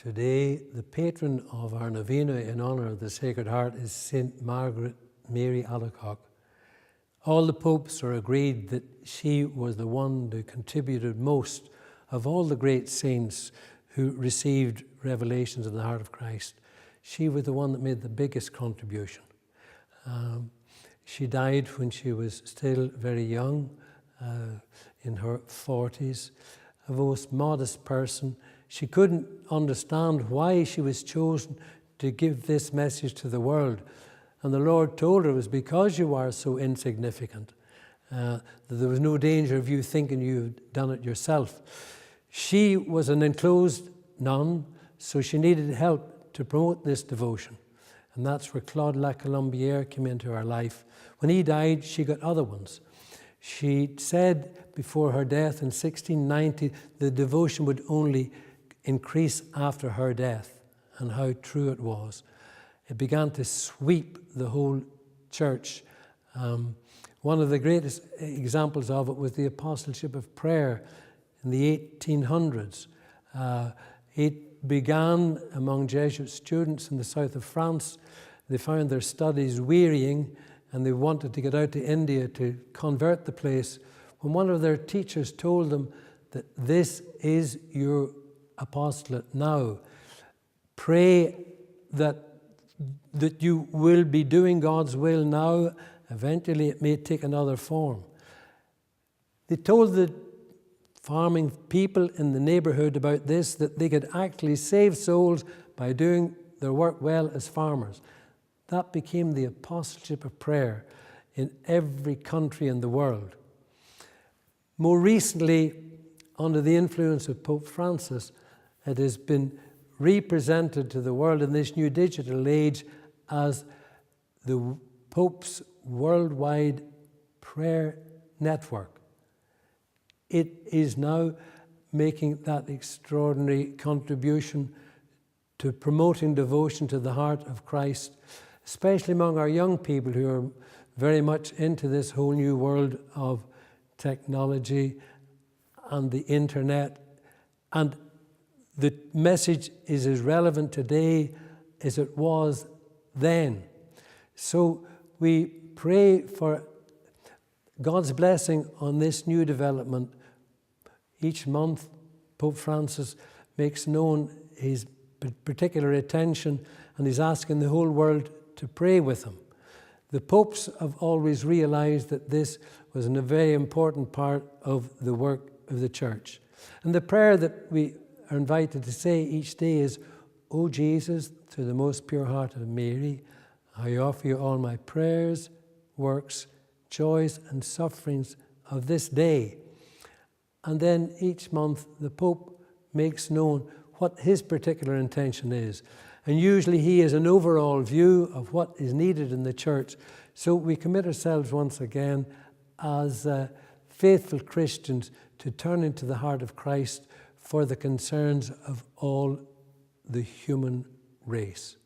Today, the patron of our Novena in honour of the Sacred Heart is St. Margaret Mary Alacoque. All the popes are agreed that she was the one who contributed most of all the great saints who received revelations of the heart of Christ. She was the one that made the biggest contribution. She died when she was still very young, in her 40s, a most modest person. She couldn't understand why she was chosen to give this message to the world. And the Lord told her it was because you are so insignificant, that there was no danger of you thinking you'd done it yourself. She was an enclosed nun, so she needed help to promote this devotion. And that's where Claude La Colombière came into her life. When he died, she got other ones. She said before her death in 1690, the devotion would only increase after her death, and how true it was. It began to sweep the whole church. One of the greatest examples of it was the apostleship of prayer in the 1800s. It began among Jesuit students in the south of France. They found their studies wearying, and they wanted to get out to India to convert the place, when one of their teachers told them that this is your apostolate now. Pray that you will be doing God's will now. Eventually it may take another form. They told the farming people in the neighborhood about this, that they could actually save souls by doing their work well as farmers. That became the apostleship of prayer in every country in the world. More recently, under the influence of Pope Francis, it has been represented to the world in this new digital age as the Pope's worldwide prayer network. It is now making that extraordinary contribution to promoting devotion to the heart of Christ, especially among our young people who are very much into this whole new world of technology and the internet. And the message is as relevant today as it was then. So we pray for God's blessing on this new development. Each month, Pope Francis makes known his particular attention, and he's asking the whole world to pray with him. The popes have always realized that this was a very important part of the work of the church. And the prayer that we are invited to say each day is, O Jesus, to the most pure heart of Mary, I offer you all my prayers, works, joys and sufferings of this day. And then each month the Pope makes known what his particular intention is. And usually he has an overall view of what is needed in the church. So we commit ourselves once again as faithful Christians to turn into the heart of Christ for the concerns of all the human race.